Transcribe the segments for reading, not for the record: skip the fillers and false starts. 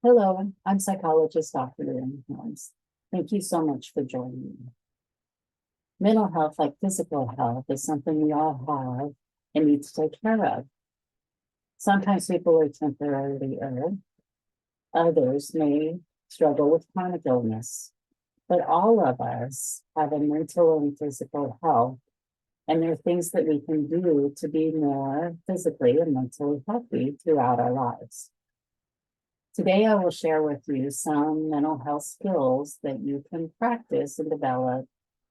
Hello, I'm psychologist Dr. Lynn Holmes. Thank you so much for joining me. Mental health, like physical health, is something we all have and need to take care of. Sometimes people are temporarily ill. Others may struggle with chronic illness. But all of us have a mental and physical health, and there are things that we can do to be more physically and mentally healthy throughout our lives. Today, I will share with you some mental health skills that you can practice and develop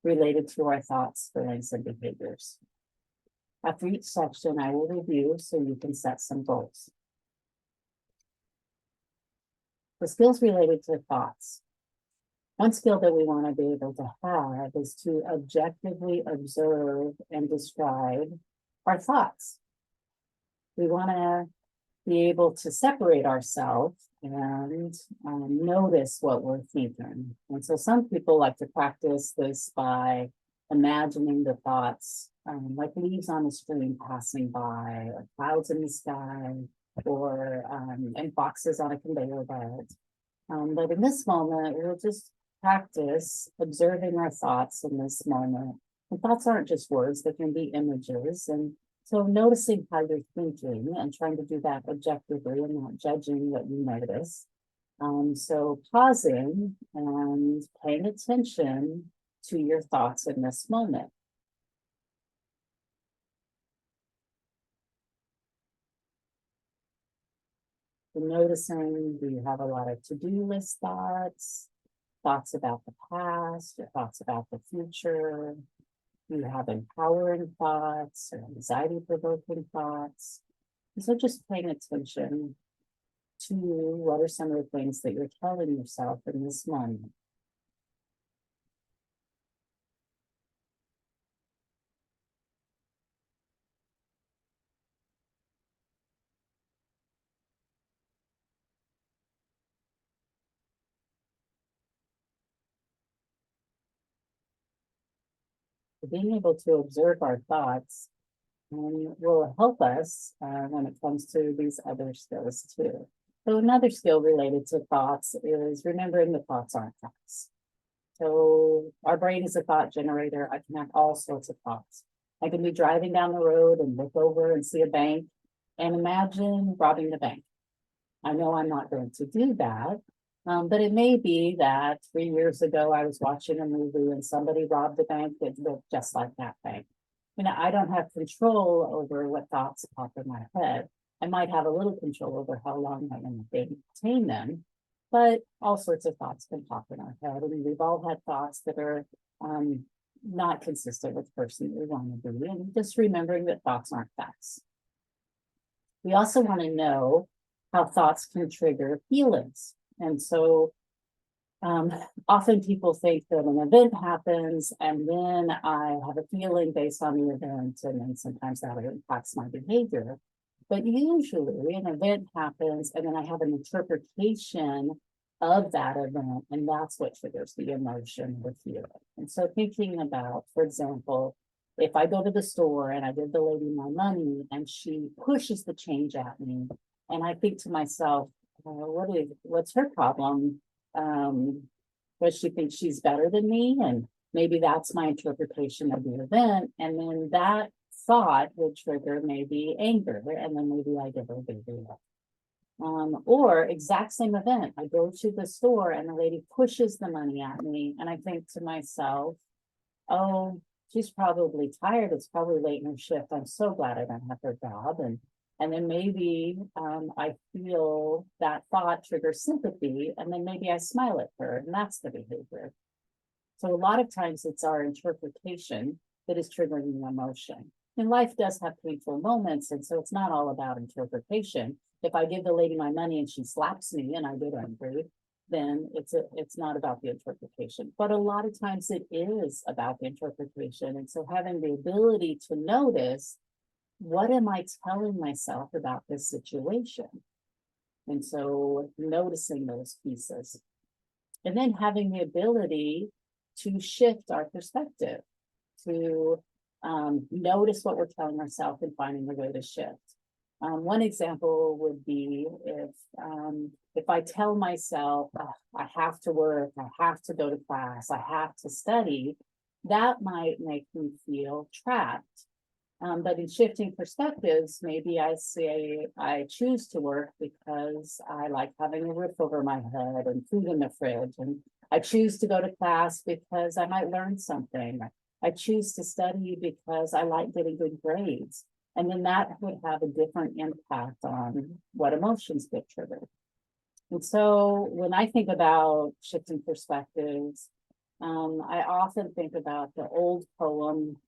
related to our thoughts, feelings, and behaviors. After each section, I will review so you can set some goals. The skills related to thoughts. One skill that we want to be able to have is to objectively observe and describe our thoughts. We want to be able to separate ourselves and notice what we're thinking. And so some people like to practice this by imagining the thoughts like leaves on a stream passing by, or clouds in the sky, or and boxes on a conveyor belt. But in this moment, we'll just practice observing our thoughts in this moment. And thoughts aren't just words, they can be images. And so noticing how you're thinking and trying to do that objectively and not judging what you notice. So pausing and paying attention to your thoughts in this moment. So noticing, do you have a lot of to-do list thoughts, thoughts about the past, or thoughts about the future? You have empowering thoughts or anxiety-provoking thoughts. And so just paying attention to what are some of the things that you're telling yourself in this moment. Being able to observe our thoughts will help us when it comes to these other skills too. So another skill related to thoughts is remembering that thoughts aren't facts. So our brain is a thought generator. I can have all sorts of thoughts. I can be driving down the road and look over and see a bank and imagine robbing the bank. I know I'm not going to do that, but it may be that 3 years ago I was watching a movie and somebody robbed a bank that looked just like that bank. I don't have control over what thoughts pop in my head. I might have a little control over how long I'm going to maintain them, but all sorts of thoughts can pop in our head. And we've all had thoughts that are not consistent with the person we want to be. And just remembering that thoughts aren't facts. We also want to know how thoughts can trigger feelings. And so often people think that an event happens and then I have a feeling based on the event, and then sometimes that impacts my behavior. But usually an event happens and then I have an interpretation of that event, and that's what triggers the emotion or feeling. And so thinking about, for example, if I go to the store and I give the lady my money and she pushes the change at me, and I think to myself, what's her problem? Does she think she's better than me? And maybe that's my interpretation of the event. And then that thought would trigger maybe anger, and then maybe I give her a big deal. Or exact same event. I go to the store and the lady pushes the money at me, and I think to myself, oh, she's probably tired. It's probably late in her shift. I'm so glad I don't have her job. And then maybe I feel that thought trigger sympathy, and then maybe I smile at her, and that's the behavior. So a lot of times it's our interpretation that is triggering the emotion. And life does have painful moments, and so it's not all about interpretation. If I give the lady my money and she slaps me and I get angry, then it's not about the interpretation. But a lot of times it is about the interpretation. And so having the ability to notice, what am I telling myself about this situation? And so noticing those pieces. And then having the ability to shift our perspective, to notice what we're telling ourselves and finding a way to shift. One example would be if if I tell myself, "Oh, I have to work, I have to go to class, I have to study," that might make me feel trapped. But in shifting perspectives, maybe I say I choose to work because I like having a roof over my head and food in the fridge. And I choose to go to class because I might learn something. I choose to study because I like getting good grades. And then that would have a different impact on what emotions get triggered. And so when I think about shifting perspectives, I often think about the old poem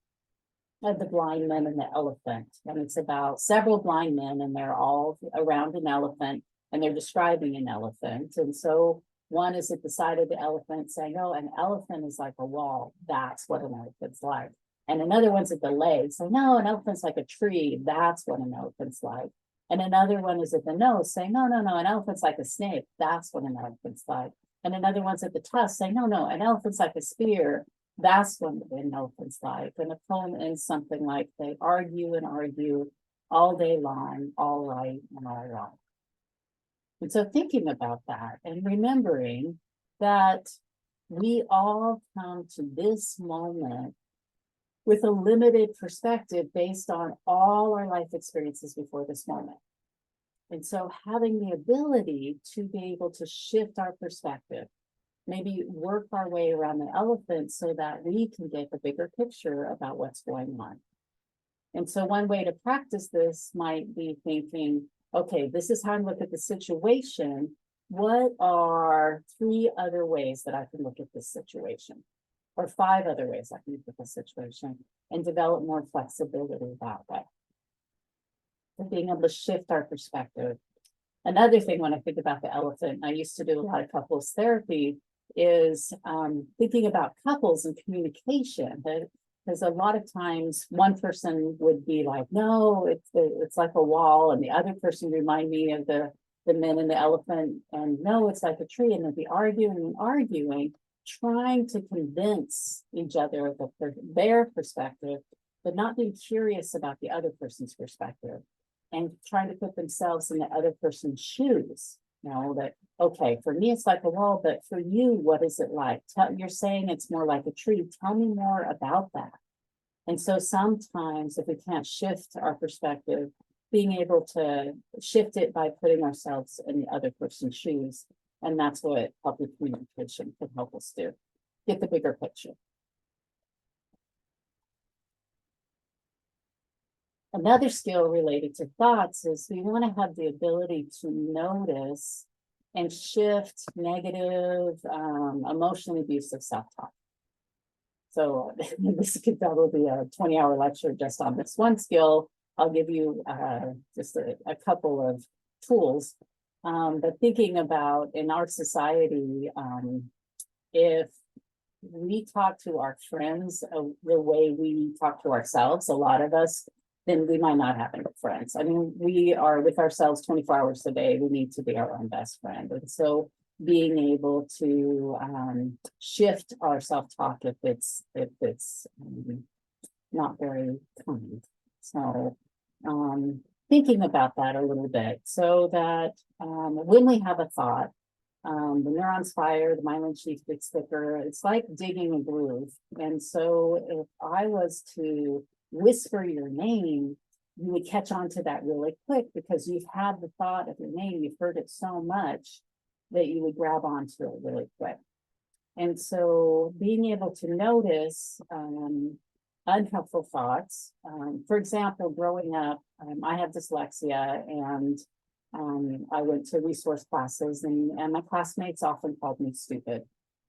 of the blind men and the elephant. And it's about several blind men, and they're all around an elephant, and they're describing an elephant. And so one is at the side of the elephant saying, "Oh, an elephant is like a wall. That's what an elephant's like." And another one's at the legs saying, "No, an elephant's like a tree. That's what an elephant's like." And another one is at the nose saying, "No, no, no, an elephant's like a snake. That's what an elephant's like." And another one's at the tusk saying, "No, no, an elephant's like a spear. That's what an elephant's like." And the poem ends something like, "They argue and argue all day long, all right and all wrong." And so thinking about that and remembering that we all come to this moment with a limited perspective based on all our life experiences before this moment. And so having the ability to be able to shift our perspective, maybe work our way around the elephant so that we can get the bigger picture about what's going on. And so one way to practice this might be thinking, okay, this is how I look at the situation. What are 3 other ways that I can look at this situation? Or 5 other ways I can look at this situation, and develop more flexibility that way. And being able to shift our perspective. Another thing when I think about the elephant, I used to do a lot of couples therapy, is thinking about couples and communication. Because a lot of times one person would be like, "No, it's like a wall," and the other person remind me of the men and the elephant, and "No, it's like a tree," and they'd be arguing and arguing, trying to convince each other of their perspective, but not being curious about the other person's perspective, and trying to put themselves in the other person's shoes. That, okay, for me, it's like a wall, but for you, what is it like? You're saying it's more like a tree. Tell me more about that. And so sometimes if we can't shift our perspective, being able to shift it by putting ourselves in the other person's shoes. And that's what healthy communication can help us do. Get the bigger picture. Another skill related to thoughts is we want to have the ability to notice and shift negative, emotionally abusive self-talk. So this could probably be a 20-hour lecture just on this one skill. I'll give you just a couple of tools. But thinking about in our society, if we talk to our friends the way we talk to ourselves, a lot of us, then we might not have any friends. I mean, we are with ourselves 24 hours a day. We need to be our own best friend. And so being able to shift our self-talk if it's not very kind. So thinking about that a little bit so that when we have a thought, the neurons fire, the myelin sheath gets thicker. It's like digging a groove. And so if I was to whisper your name, you would catch on to that really quick because you've had the thought of your name, you've heard it so much that you would grab onto it really quick. And so being able to notice unhelpful thoughts, for example, growing up, I have dyslexia, and I went to resource classes, and my classmates often called me stupid.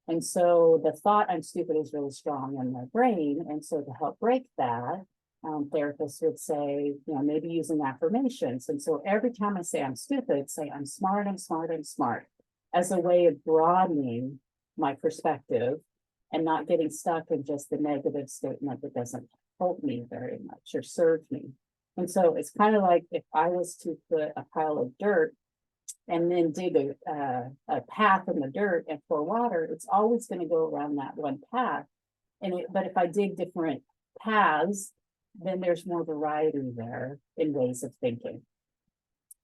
And so the thought I'm stupid is really strong in my brain. And so to help break that, therapists would say, maybe using affirmations. And so every time I say I'm stupid, say I'm smart, I'm smart, I'm smart, as a way of broadening my perspective and not getting stuck in just the negative statement that doesn't help me very much or serve me. And so it's kind of like if I was to put a pile of dirt and then dig a path in the dirt and pour water, it's always going to go around that one path. But if I dig different paths, then there's more variety there in ways of thinking.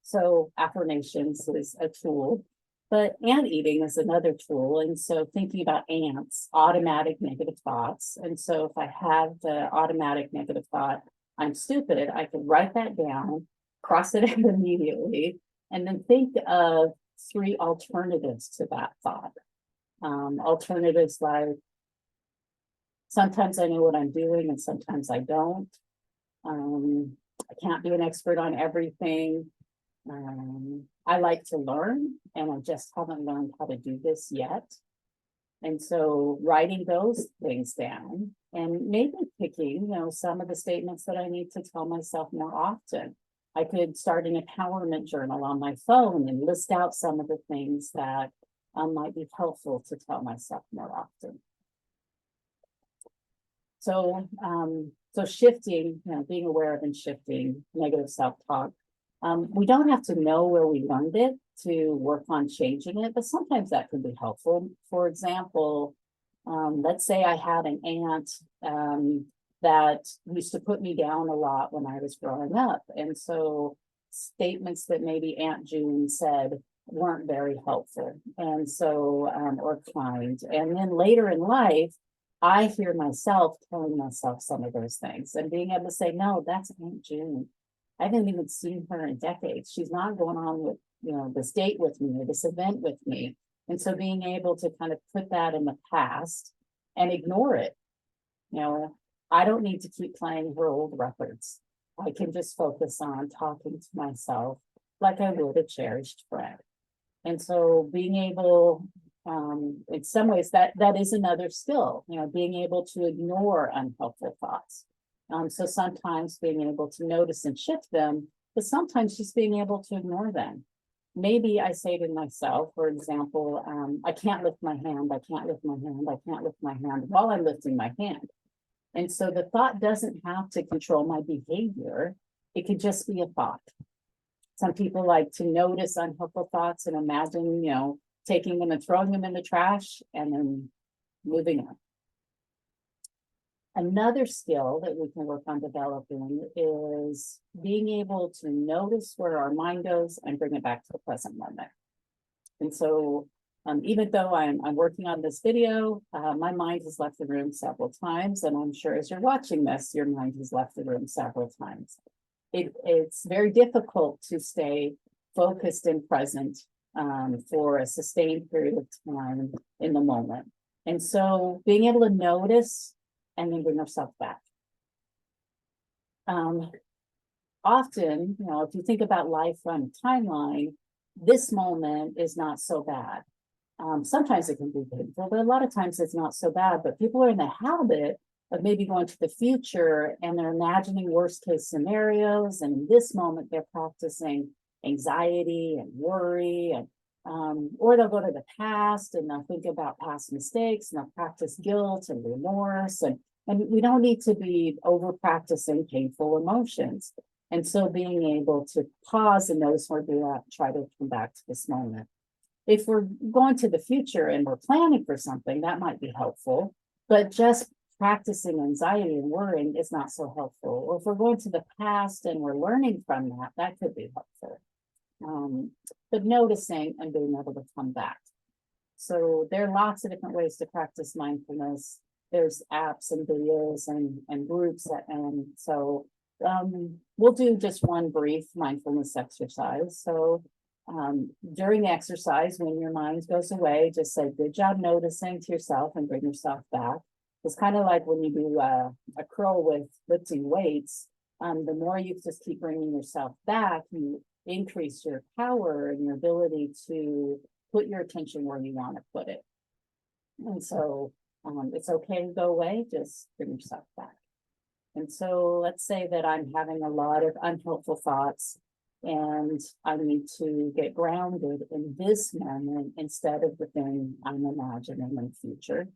So affirmations is a tool. But ant eating is another tool. And so thinking about ants, automatic negative thoughts. And so if I have the automatic negative thought, I'm stupid, I can write that down, cross it out immediately, and then think of 3 alternatives to that thought. Alternatives like sometimes I know what I'm doing and sometimes I don't. I can't be an expert on everything. I like to learn and I just haven't learned how to do this yet. And so writing those things down and maybe picking, some of the statements that I need to tell myself more often. I could start an empowerment journal on my phone and list out some of the things that might be helpful to tell myself more often. So, so shifting, being aware of and shifting negative self-talk. We don't have to know where we learned it to work on changing it, but sometimes that can be helpful. For example, let's say I had an aunt that used to put me down a lot when I was growing up. And so statements that maybe Aunt June said weren't very helpful. And so, or kind. And then later in life, I hear myself telling myself some of those things and being able to say, no, that's Aunt June. I haven't even seen her in decades. She's not going on with, this date with me or this event with me. And so being able to kind of put that in the past and ignore it. I don't need to keep playing her old records. I can just focus on talking to myself like I would a cherished friend. And so being able, in some ways that is another skill, being able to ignore unhelpful thoughts. So sometimes being able to notice and shift them, but sometimes just being able to ignore them. Maybe I say to myself, for example, I can't lift my hand, I can't lift my hand, I can't lift my hand while I'm lifting my hand. And so the thought doesn't have to control my behavior. It could just be a thought. Some people like to notice unhelpful thoughts and imagine, taking them and throwing them in the trash and then moving on. Another skill that we can work on developing is being able to notice where our mind goes and bring it back to the present moment. And so even though I'm working on this video, my mind has left the room several times, and I'm sure as you're watching this, your mind has left the room several times. It's very difficult to stay focused and present for a sustained period of time in the moment. And so being able to notice and then bring ourselves back. Often, if you think about life on a timeline, this moment is not so bad. Sometimes it can be painful, but a lot of times it's not so bad. But people are in the habit of maybe going to the future and they're imagining worst case scenarios. And in this moment, they're practicing anxiety and worry, and or they'll go to the past and they'll think about past mistakes and they'll practice guilt and remorse. And we don't need to be over practicing painful emotions. And so being able to pause and notice where we're at, try to come back to this moment. If we're going to the future and we're planning for something, that might be helpful, but just practicing anxiety and worrying is not so helpful. Or if we're going to the past and we're learning from that, that could be helpful. But noticing and being able to come back. So there are lots of different ways to practice mindfulness. There's apps and videos and groups, and so we'll do just one brief mindfulness exercise. So during the exercise, when your mind goes away, just say, good job noticing to yourself and bring yourself back. It's kind of like when you do a curl with lifting weights, the more you just keep bringing yourself back, you increase your power and your ability to put your attention where you want to put it. And so it's okay to go away, just bring yourself back. And so let's say that I'm having a lot of unhelpful thoughts and I need to get grounded in this moment instead of the thing I'm imagining in the future.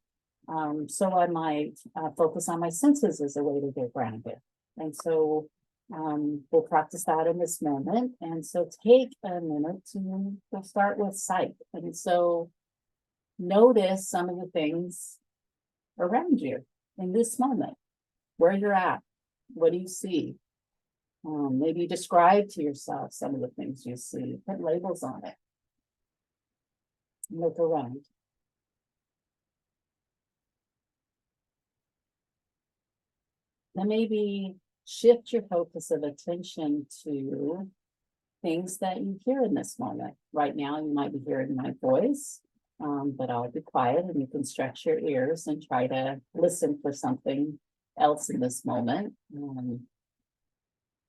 So I might focus on my senses as a way to get grounded. And so we'll practice that in this moment. And so take a minute to we'll start with sight. And so notice some of the things around you in this moment, where you're at, what do you see? Maybe describe to yourself some of the things you see, put labels on it. look around. Then maybe shift your focus of attention to things that you hear in this moment. Right now, you might be hearing my voice, but I'll be quiet and you can stretch your ears and try to listen for something else in this moment.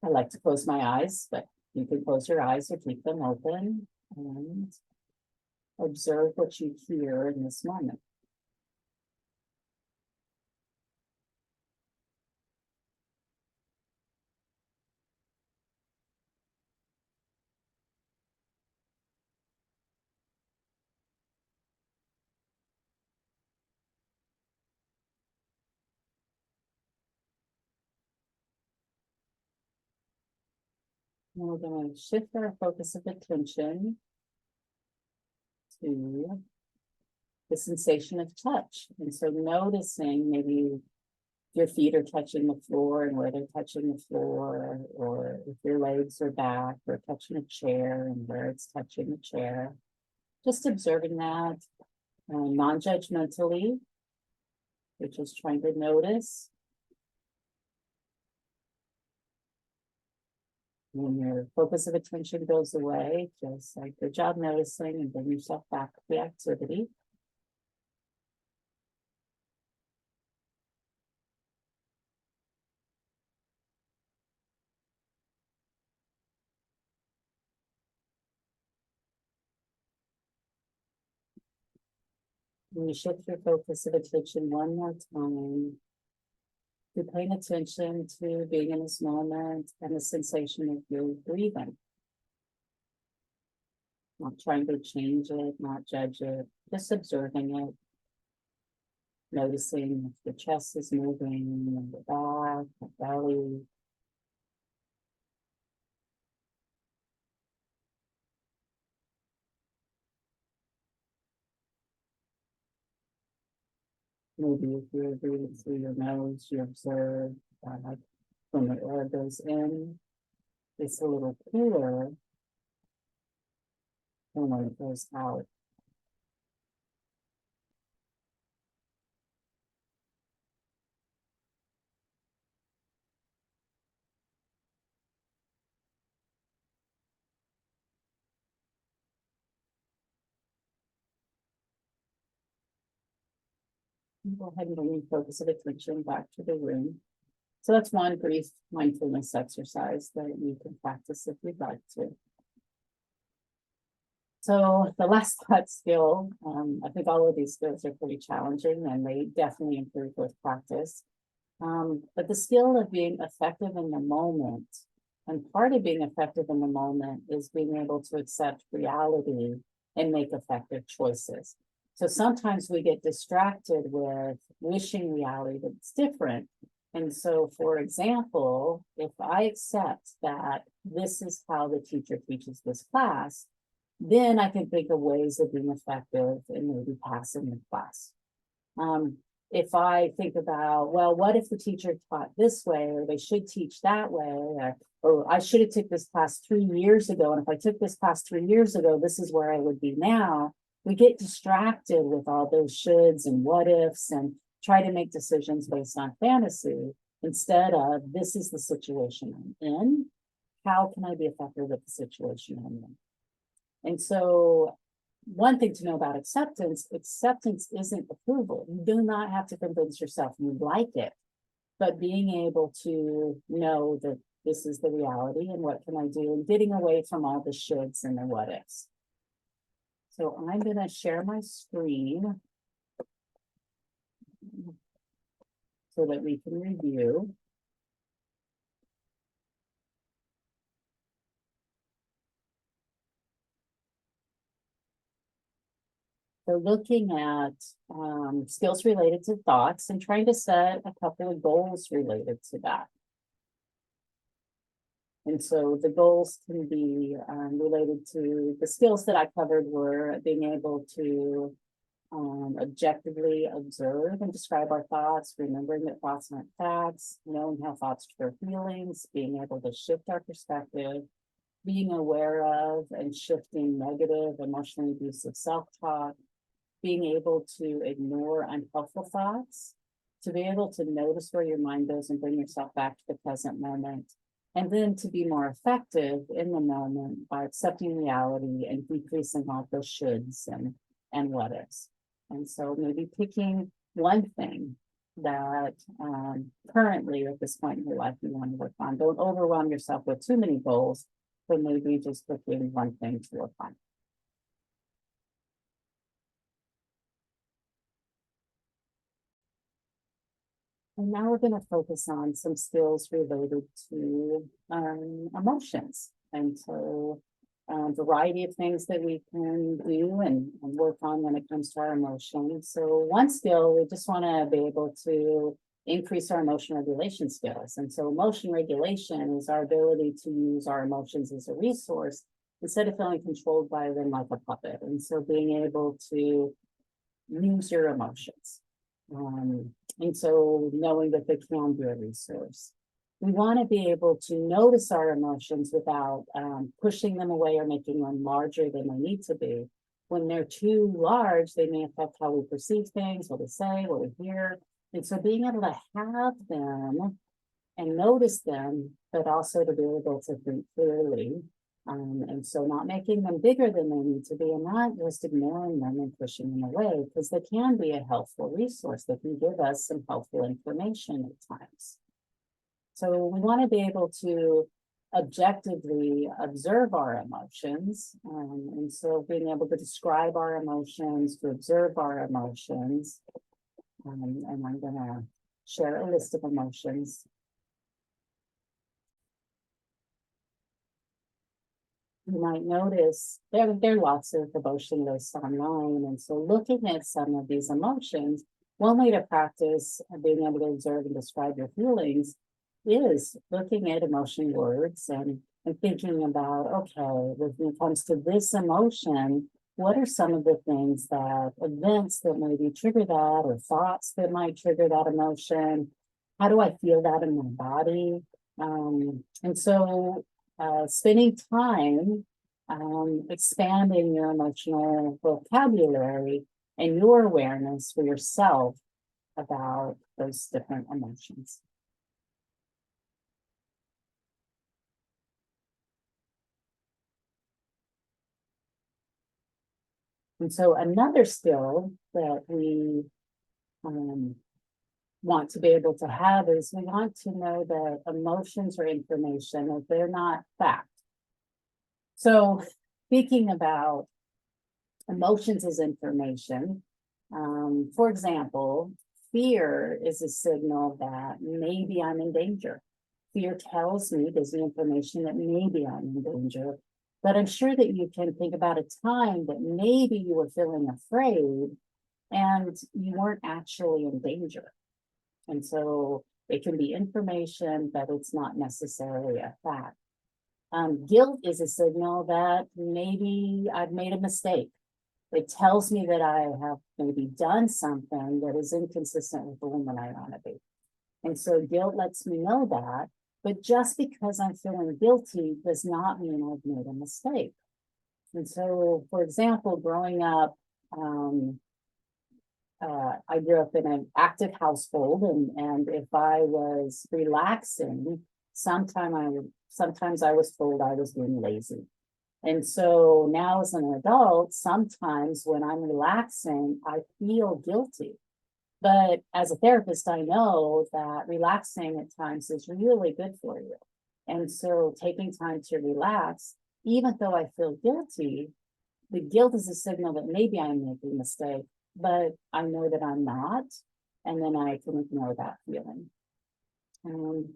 I like to close my eyes, but you can close your eyes or keep them open and observe what you hear in this moment. And we're going to shift our focus of attention to the sensation of touch. And so noticing maybe your feet are touching the floor and where they're touching the floor, or if your legs are back or touching a chair and where it's touching the chair. Just observing that non-judgmentally. You're just trying to notice. When your focus of attention goes away, just like good job noticing and bring yourself back to the activity. When you shift your focus of attention one more time, you're paying attention to being in this moment and the sensation of your breathing. Not trying to change it, not judge it, just observing it. Noticing if the chest is moving, the back, the belly. Maybe if you're breathing through your nose, you observe when the air goes in, it's a little cooler than when it goes out. Go ahead and bring focus of attention back to the room. So that's one brief mindfulness exercise that you can practice if you'd like to. So the last thought skill, I think all of these skills are pretty challenging and they definitely improve with practice. But the skill of being effective in the moment, and part of being effective in the moment is being able to accept reality and make effective choices. So sometimes we get distracted with wishing reality that's different. And so, for example, if I accept that this is how the teacher teaches this class, then I can think of ways of being effective and maybe passing the class. If I think about, well, what if the teacher taught this way, or they should teach that way, or I should have took this class 3 years ago, and if I took this class 3 years ago, this is where I would be now. We get distracted with all those shoulds and what ifs and try to make decisions based on fantasy instead of this is the situation I'm in. How can I be effective with the situation I'm in? And so one thing to know about acceptance isn't approval. You do not have to convince yourself you like it, but being able to know that this is the reality and what can I do, and getting away from all the shoulds and the what ifs. So I'm going to share my screen so that we can review. So looking at skills related to thoughts and trying to set a couple of goals related to that. And so the goals can be related to the skills that I covered were being able to objectively observe and describe our thoughts, remembering that thoughts aren't facts, knowing how thoughts trigger feelings, being able to shift our perspective, being aware of and shifting negative, emotionally abusive self-talk, being able to ignore unhelpful thoughts, to be able to notice where your mind goes and bring yourself back to the present moment, and then to be more effective in the moment by accepting reality and decreasing all those shoulds and what ifs. And so maybe picking one thing that currently at this point in your life you want to work on. Don't overwhelm yourself with too many goals, but maybe just picking one thing to work on. And now we're going to focus on some skills related to emotions. And so a variety of things that we can do and work on when it comes to our emotions. So one skill, we just want to be able to increase our emotion regulation skills. And so emotion regulation is our ability to use our emotions as a resource instead of feeling controlled by them like a puppet. And so being able to use your emotions. And so knowing that they can be a resource. We want to be able to notice our emotions without pushing them away or making them larger than they need to be. When they're too large, they may affect how we perceive things, what we say, what we hear. And so being able to have them and notice them, but also to be able to think clearly. And so not making them bigger than they need to be and not just ignoring them and pushing them away, because they can be a helpful resource that can give us some helpful information at times. So we want to be able to objectively observe our emotions. And so being able to describe our emotions, to observe our emotions. And I'm going to share a list of emotions. You might notice there are lots of emotion lists online. And so looking at some of these emotions, one way to practice being able to observe and describe your feelings is looking at emotion words and thinking about, okay, when it comes to this emotion, what are some of the things that events that maybe trigger that or thoughts that might trigger that emotion? How do I feel that in my body? And so spending time expanding your emotional vocabulary and your awareness for yourself about those different emotions. And so another skill that we want to be able to have is we want to know that emotions are information, that they're not fact. So speaking about emotions as information, for example, fear is a signal that maybe I'm in danger. Fear tells me, there's the information that maybe I'm in danger. But I'm sure that you can think about a time that maybe you were feeling afraid and you weren't actually in danger. And so it can be information, but it's not necessarily a fact. Guilt is a signal that maybe I've made a mistake. It tells me that I have maybe done something that is inconsistent with the woman I want to be. And so guilt lets me know that, but just because I'm feeling guilty does not mean I've made a mistake. And so, for example, growing up, I grew up in an active household, and if I was relaxing, sometimes I was told I was being lazy. And so now as an adult, sometimes when I'm relaxing, I feel guilty. But as a therapist, I know that relaxing at times is really good for you. And so taking time to relax, even though I feel guilty, the guilt is a signal that maybe I'm making a mistake, but I know that I'm not. And then I can ignore that feeling.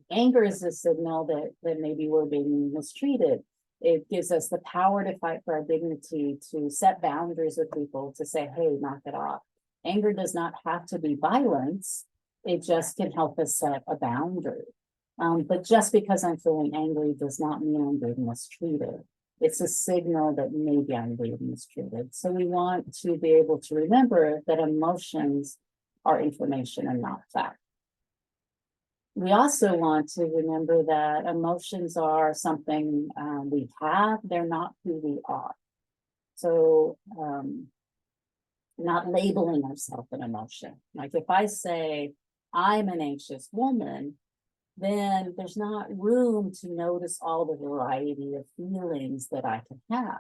Anger is a signal that maybe we're being mistreated. It gives us the power to fight for our dignity, to set boundaries with people, to say, hey, knock it off. Anger does not have to be violence. It just can help us set a boundary. But just because I'm feeling angry does not mean I'm being mistreated. It's a signal that maybe I'm being mistreated. So we want to be able to remember that emotions are information and not fact. We also want to remember that emotions are something we have, they're not who we are. So, not labeling ourselves an emotion. Like if I say, I'm an anxious woman, then there's not room to notice all the variety of feelings that I can have.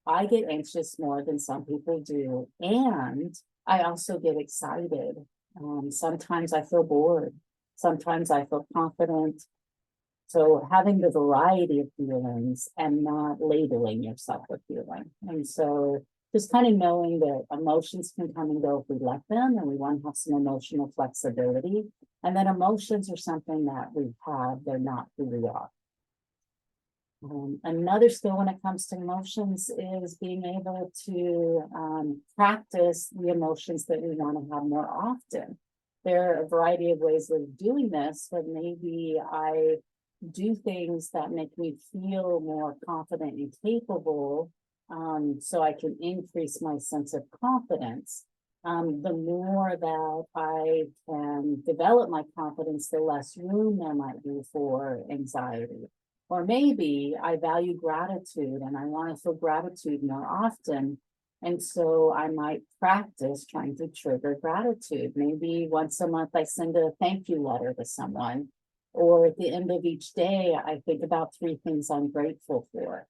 I get anxious more than some people do, and I also get excited. Sometimes I feel bored. Sometimes I feel confident. So having the variety of feelings and not labeling yourself a feeling. And so just kind of knowing that emotions can come and go if we let them, and we want to have some emotional flexibility. And that emotions are something that we have, they're not who we are. Another skill when it comes to emotions is being able to practice the emotions that we want to have more often. There are a variety of ways of doing this, but maybe I do things that make me feel more confident and capable, so I can increase my sense of confidence. The more that I can develop my confidence, the less room there might be for anxiety. Or maybe I value gratitude and I want to feel gratitude more often. And so I might practice trying to trigger gratitude. Maybe once a month I send a thank you letter to someone. Or at the end of each day, I think about 3 things I'm grateful for.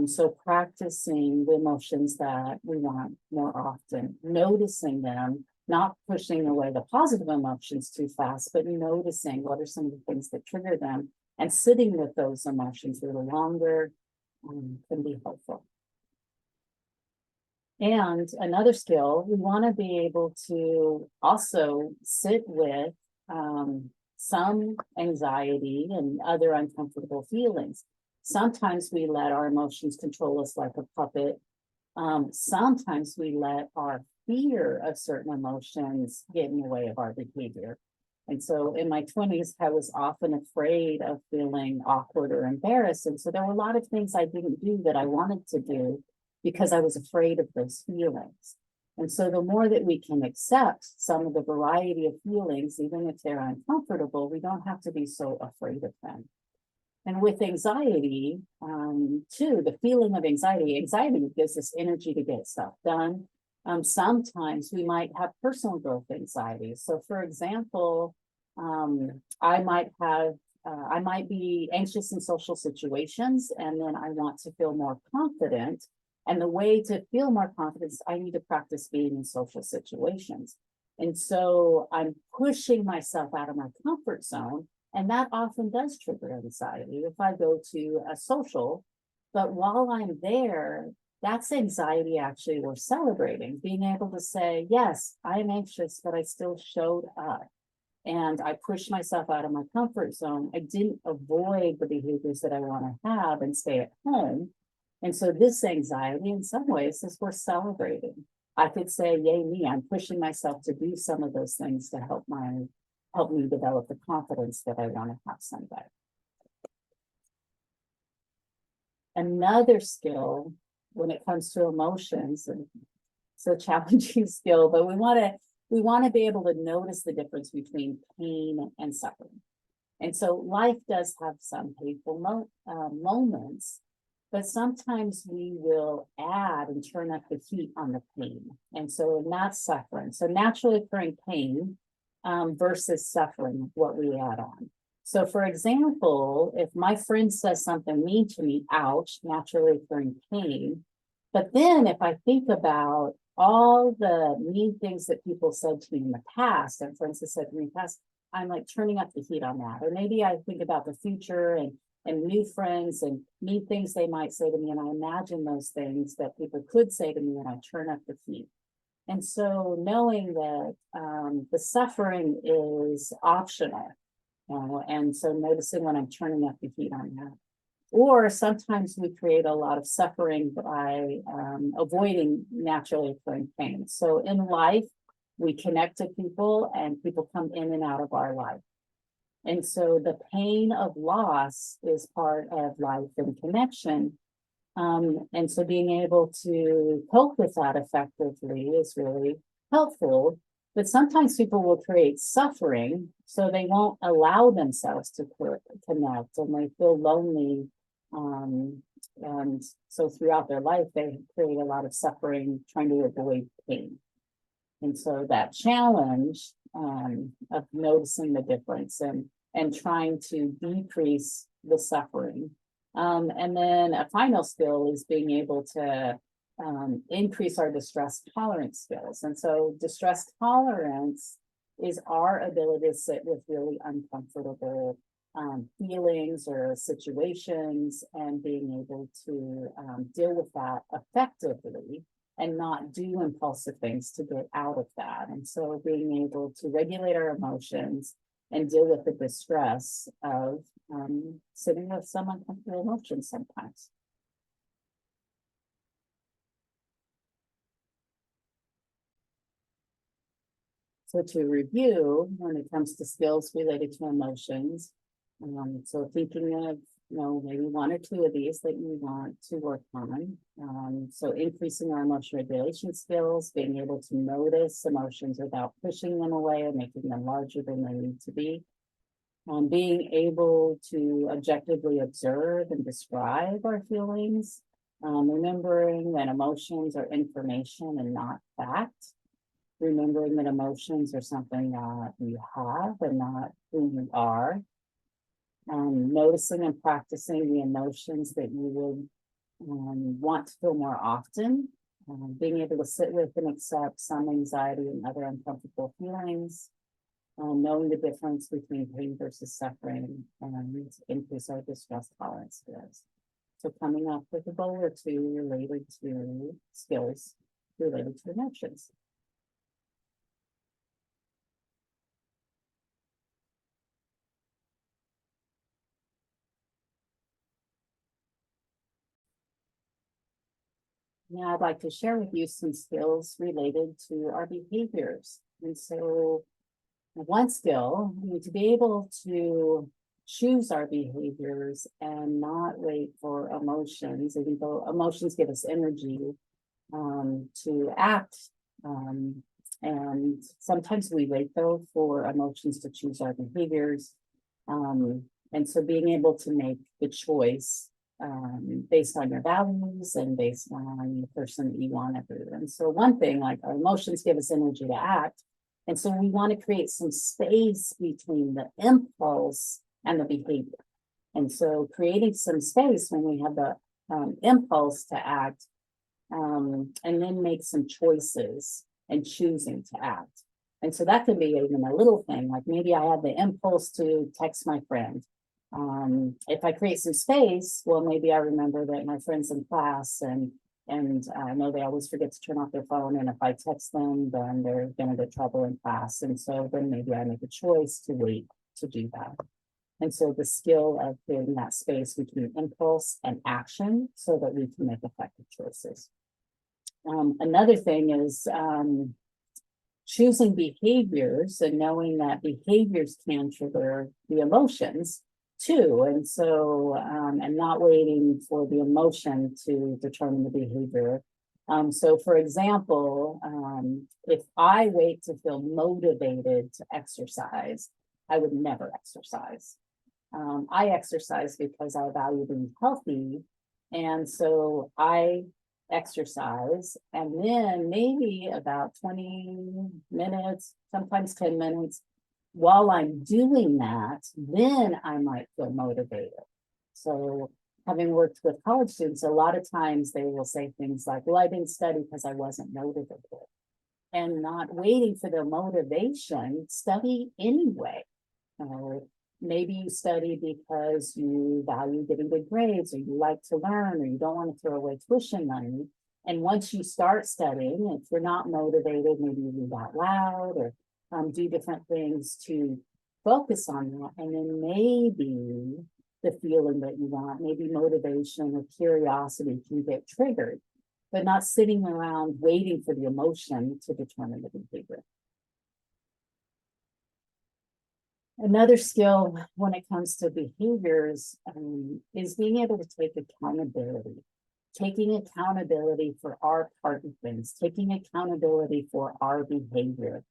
So practicing the emotions that we want more often, noticing them, not pushing away the positive emotions too fast, but noticing what are some of the things that trigger them, and sitting with those emotions a little longer can be helpful. And another skill, we want to be able to also sit with some anxiety and other uncomfortable feelings. Sometimes we let our emotions control us like a puppet. Sometimes we let our fear of certain emotions get in the way of our behavior. And so in my 20s, I was often afraid of feeling awkward or embarrassed. And so there were a lot of things I didn't do that I wanted to do because I was afraid of those feelings. And so the more that we can accept some of the variety of feelings, even if they're uncomfortable, we don't have to be so afraid of them. And with anxiety, too, the feeling of anxiety gives us energy to get stuff done. Sometimes we might have personal growth anxiety. So for example, I might be anxious in social situations, and then I want to feel more confident. And the way to feel more confident is I need to practice being in social situations. And so I'm pushing myself out of my comfort zone. And that often does trigger anxiety if I go to a social. But while I'm there, that's anxiety actually we're celebrating, being able to say, yes, I am anxious, but I still showed up. And I pushed myself out of my comfort zone. I didn't avoid the behaviors that I want to have and stay at home. And so this anxiety, in some ways, is worth celebrating. I could say, yay me, I'm pushing myself to do some of those things to help me develop the confidence that I want to have someday. Another skill when it comes to emotions, and it's a challenging skill, but we want to be able to notice the difference between pain and suffering. And so life does have some painful moments, but sometimes we will add and turn up the heat on the pain. And so not suffering. So naturally occurring pain versus suffering, what we add on. So for example, if my friend says something mean to me, ouch, naturally occurring pain. But then if I think about all the mean things that people said to me in the past, and friends have said to me in the past, I'm like turning up the heat on that. Or maybe I think about the future and new friends and mean things they might say to me, and I imagine those things that people could say to me, and I turn up the heat. And so knowing that the suffering is optional, and so noticing when I'm turning up the heat on that. Or sometimes we create a lot of suffering by avoiding naturally occurring pain. So in life, we connect to people and people come in and out of our life. And so the pain of loss is part of life and connection. And so being able to cope with that effectively is really helpful. But sometimes people will create suffering, so they won't allow themselves to connect, and they feel lonely. And so throughout their life, they create a lot of suffering trying to avoid pain. And so that challenge of noticing the difference and trying to decrease the suffering. And then a final skill is being able to increase our distress tolerance skills. And so distress tolerance is our ability to sit with really uncomfortable feelings or situations and being able to deal with that effectively and not do impulsive things to get out of that. And so being able to regulate our emotions and deal with the distress of sitting with some uncomfortable emotions sometimes. So to review, when it comes to skills related to emotions, so thinking of, maybe one or two of these that you want to work on. So increasing our emotion regulation skills, being able to notice emotions without pushing them away or making them larger than they need to be. Being able to objectively observe and describe our feelings. Remembering that emotions are information and not fact. Remembering that emotions are something that you have and not who you are. Noticing and practicing the emotions that you would want to feel more often. Being able to sit with and accept some anxiety and other uncomfortable feelings. Knowing the difference between pain versus suffering and increase our distress tolerance skills. So coming up with a goal or two related to skills related to emotions. Now I'd like to share with you some skills related to our behaviors. And so one skill, we need to be able to choose our behaviors and not wait for emotions, even though emotions give us energy to act. And sometimes we wait though for emotions to choose our behaviors. And so being able to make the choice based on your values and based on the person that you want to be. And so one thing, like our emotions give us energy to act. And so we want to create some space between the impulse and the behavior. And so creating some space when we have the impulse to act, and then make some choices and choosing to act. And so that could be even a little thing, like maybe I had the impulse to text my friend. If I create some space, well, maybe I remember that my friend's in class and I know they always forget to turn off their phone. And if I text them, then they're going to get trouble in class. And so then maybe I make a choice to wait to do that. And so the skill of creating that space between impulse and action so that we can make effective choices. Another thing is choosing behaviors and knowing that behaviors can trigger the emotions too. And so, and not waiting for the emotion to determine the behavior. So for example, if I wait to feel motivated to exercise, I would never exercise. I exercise because I value being healthy. And so I exercise, and then maybe about 20 minutes, sometimes 10 minutes, while I'm doing that, then I might feel motivated. So having worked with college students, a lot of times they will say things like, well, I didn't study because I wasn't motivated. And not waiting for their motivation, study anyway. Maybe you study because you value getting good grades, or you like to learn, or you don't want to throw away tuition money. And once you start studying, if you're not motivated, maybe you read out loud or do different things to focus on that. And then maybe the feeling that you want, maybe motivation or curiosity can get triggered, but not sitting around waiting for the emotion to determine the behavior. Another skill when it comes to behaviors is being able to take accountability. Taking accountability for our part of things, taking accountability for our behavior.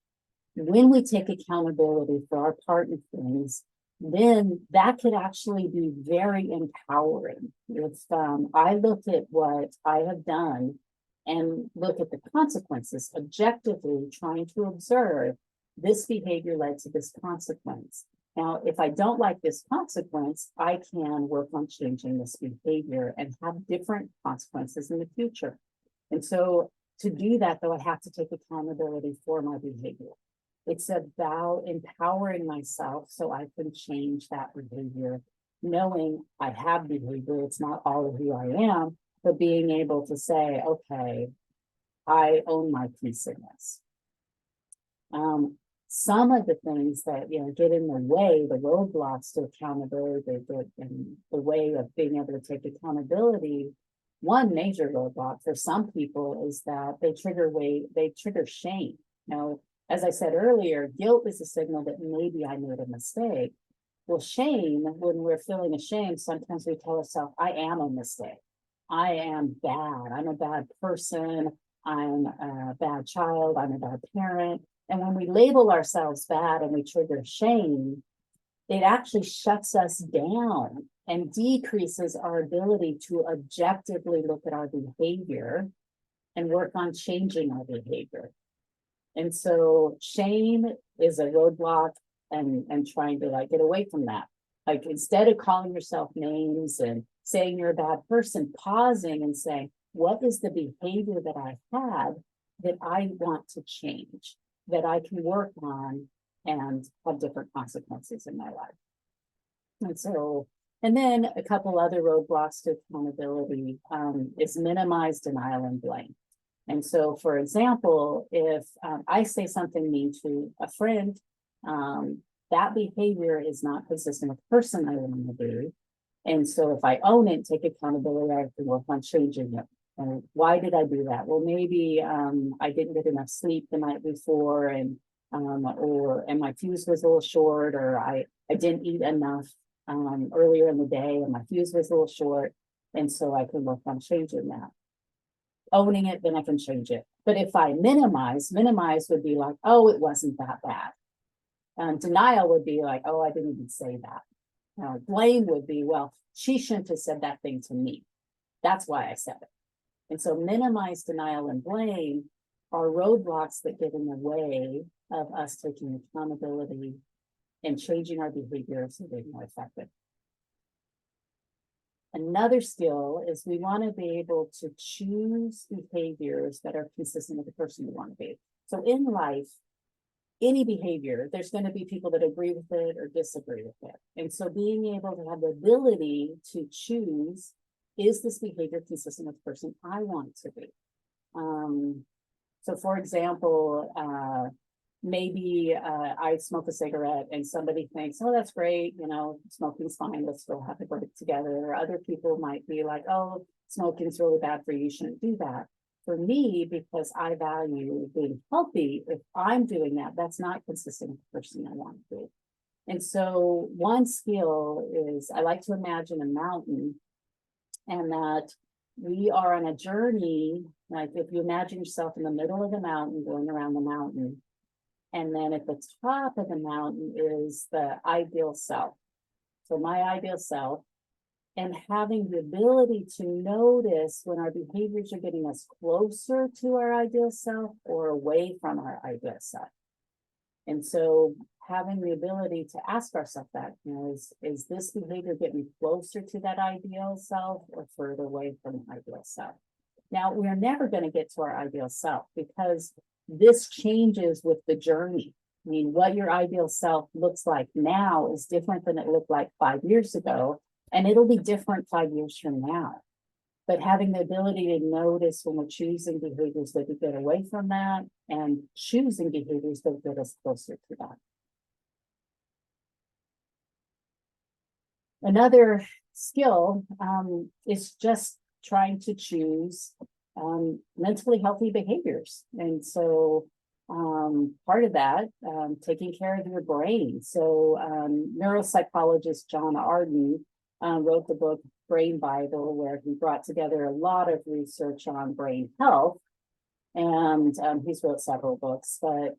when we take accountability for our part in things, then that could actually be very empowering. If I look at what I have done and look at the consequences objectively, trying to observe this behavior led to this consequence. Now, if I don't like this consequence, I can work on changing this behavior and have different consequences in the future. And so to do that, though, I have to take accountability for my behavior. It's about empowering myself so I can change that behavior, knowing I have behavior, it's not all of who I am, but being able to say, okay, I own my piece in this. Some of the things that get in the way, the roadblocks to accountability, and the way of being able to take accountability. One major roadblock for some people is that they trigger shame. As I said earlier, guilt is a signal that maybe I made a mistake. Well, shame, when we're feeling ashamed, sometimes we tell ourselves, I am a mistake. I am bad. I'm a bad person. I'm a bad child. I'm a bad parent. And when we label ourselves bad and we trigger shame, it actually shuts us down and decreases our ability to objectively look at our behavior and work on changing our behavior. And so shame is a roadblock and trying to get away from that. Instead of calling yourself names and saying you're a bad person, pausing and saying, what is the behavior that I had that I want to change, that I can work on and have different consequences in my life? And then a couple other roadblocks to accountability is minimize, denial, and blame. And so, for example, if I say something mean to a friend, that behavior is not consistent with the person I want to be. And so if I own it, take accountability, I have to work on changing it. And why did I do that? Well, maybe I didn't get enough sleep the night before, and my fuse was a little short, or I didn't eat enough earlier in the day and my fuse was a little short. And so I can work on changing that. Owning it, then I can change it. But if I minimize would be like, oh, it wasn't that bad. Denial would be like, oh, I didn't even say that. Blame would be, well, she shouldn't have said that thing to me. That's why I said it. And so minimize, denial, and blame are roadblocks that get in the way of us taking accountability and changing our behavior so they're more effective. Another skill is we want to be able to choose behaviors that are consistent with the person we want to be. So in life, any behavior, there's going to be people that agree with it or disagree with it. And so being able to have the ability to choose, is this behavior consistent with the person I want to be? So for example, maybe I smoke a cigarette and somebody thinks, oh, that's great, smoking's fine, let's go have a break together. Or other people might be like, oh, smoking's really bad for you, you shouldn't do that. For me, because I value being healthy, if I'm doing that, that's not consistent with the person I want to be. And so one skill is I like to imagine a mountain, and that we are on a journey, like if you imagine yourself in the middle of the mountain, going around the mountain, and then at the top of the mountain is the ideal self. So my ideal self, and having the ability to notice when our behaviors are getting us closer to our ideal self or away from our ideal self. And so having the ability to ask ourselves that, is this behavior getting closer to that ideal self or further away from the ideal self? Now, we're never going to get to our ideal self because this changes with the journey. I mean, what your ideal self looks like now is different than it looked like 5 years ago, and it'll be different 5 years from now. But having the ability to notice when we're choosing behaviors that we get away from that and choosing behaviors that get us closer to that. Another skill is just trying to choose mentally healthy behaviors. And so part of that, taking care of your brain. So neuropsychologist John Arden wrote the book Brain Bible, where he brought together a lot of research on brain health. And he's wrote several books, but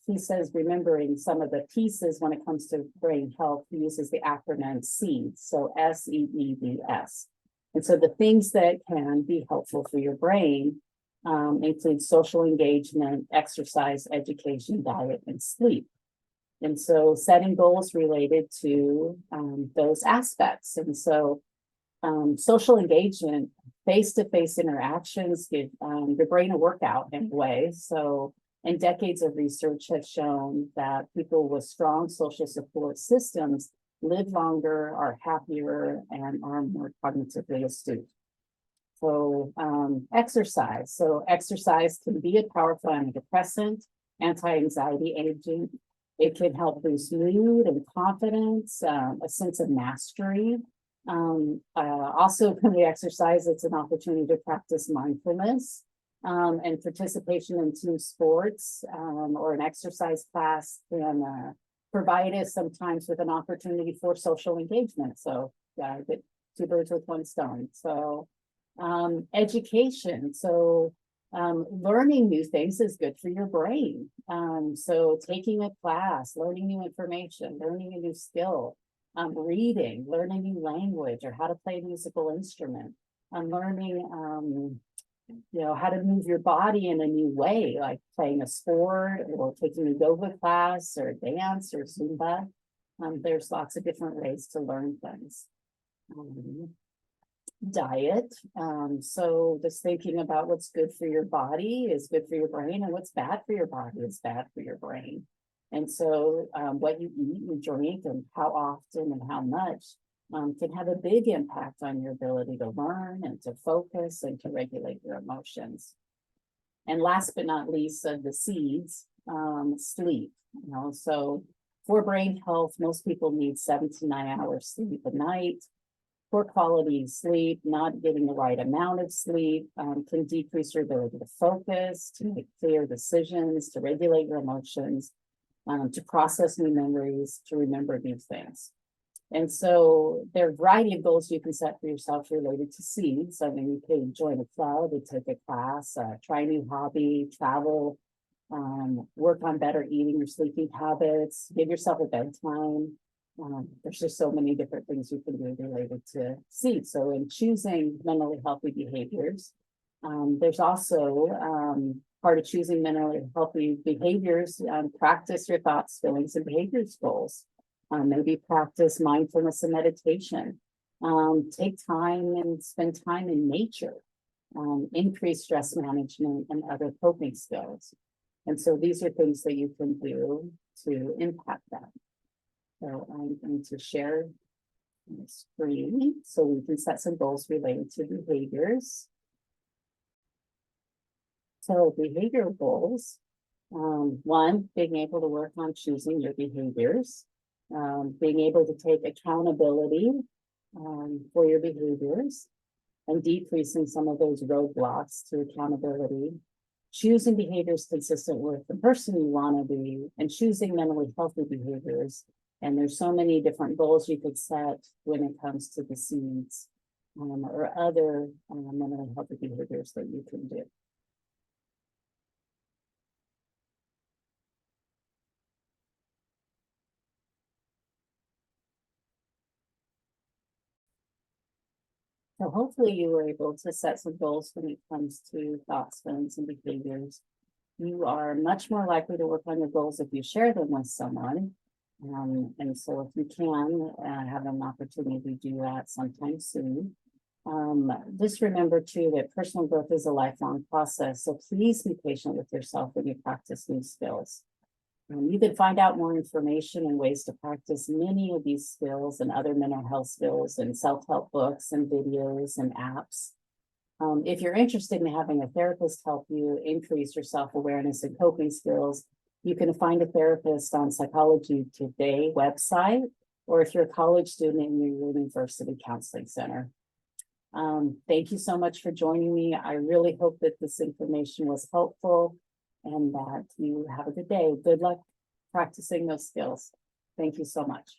he says remembering some of the pieces when it comes to brain health, he uses the acronym SEEDS, so SEEDS. And so the things that can be helpful for your brain include social engagement, exercise, education, diet, and sleep. And so setting goals related to those aspects. And so social engagement, face-to-face interactions give the brain a workout in a way. So, and decades of research have shown that people with strong social support systems live longer, are happier, and are more cognitively astute. So, exercise. So, exercise can be a powerful antidepressant, anti-anxiety agent. It can help boost mood and confidence, a sense of mastery. Also, when we exercise, it's an opportunity to practice mindfulness and participation in team sports or an exercise class can provide us sometimes with an opportunity for social engagement. So, get two birds with one stone. So, education. So, learning new things is good for your brain. So taking a class, learning new information, learning a new skill, reading, learning a new language or how to play a musical instrument, learning, how to move your body in a new way, like playing a sport or taking a yoga class or dance or Zumba. There's lots of different ways to learn things. Diet. So just thinking about what's good for your body is good for your brain, and what's bad for your body is bad for your brain. And so what you eat and drink and how often and how much can have a big impact on your ability to learn and to focus and to regulate your emotions. And last but not least of the seeds, sleep. So for brain health, most people need 7 to 9 hours sleep a night. Poor quality sleep, not getting the right amount of sleep can decrease your ability to focus, to make clear decisions, to regulate your emotions, to process new memories, to remember new things. And so there are a variety of goals you can set for yourself related to seeds. I mean, you can join a club, take a class, try a new hobby, travel, work on better eating or sleeping habits, give yourself a bedtime. There's just so many different things you can do related to seeds. So in choosing mentally healthy behaviors, there's also part of choosing mentally healthy behaviors, practice your thoughts, feelings, and behaviors goals. Maybe practice mindfulness and meditation. Take time and spend time in nature. Increase stress management and other coping skills. And so these are things that you can do to impact that. So I'm going to share the screen so we can set some goals related to behaviors. So behavioral goals, one, being able to work on choosing your behaviors, being able to take accountability for your behaviors and decreasing some of those roadblocks to accountability, choosing behaviors consistent with the person you want to be, and choosing mentally healthy behaviors. And there's so many different goals you could set when it comes to the seeds or other mentally healthy behaviors that you can do. So hopefully you were able to set some goals when it comes to thoughts, feelings, and behaviors. You are much more likely to work on your goals if you share them with someone. And so if you can have an opportunity to do that sometime soon. Just remember too that personal growth is a lifelong process. So please be patient with yourself when you practice new skills. You can find out more information and ways to practice many of these skills and other mental health skills and self-help books and videos and apps. If you're interested in having a therapist help you increase your self-awareness and coping skills, you can find a therapist on Psychology Today website, or if you're a college student in your university counseling center. Thank you so much for joining me. I really hope that this information was helpful and that you have a good day. Good luck practicing those skills. Thank you so much.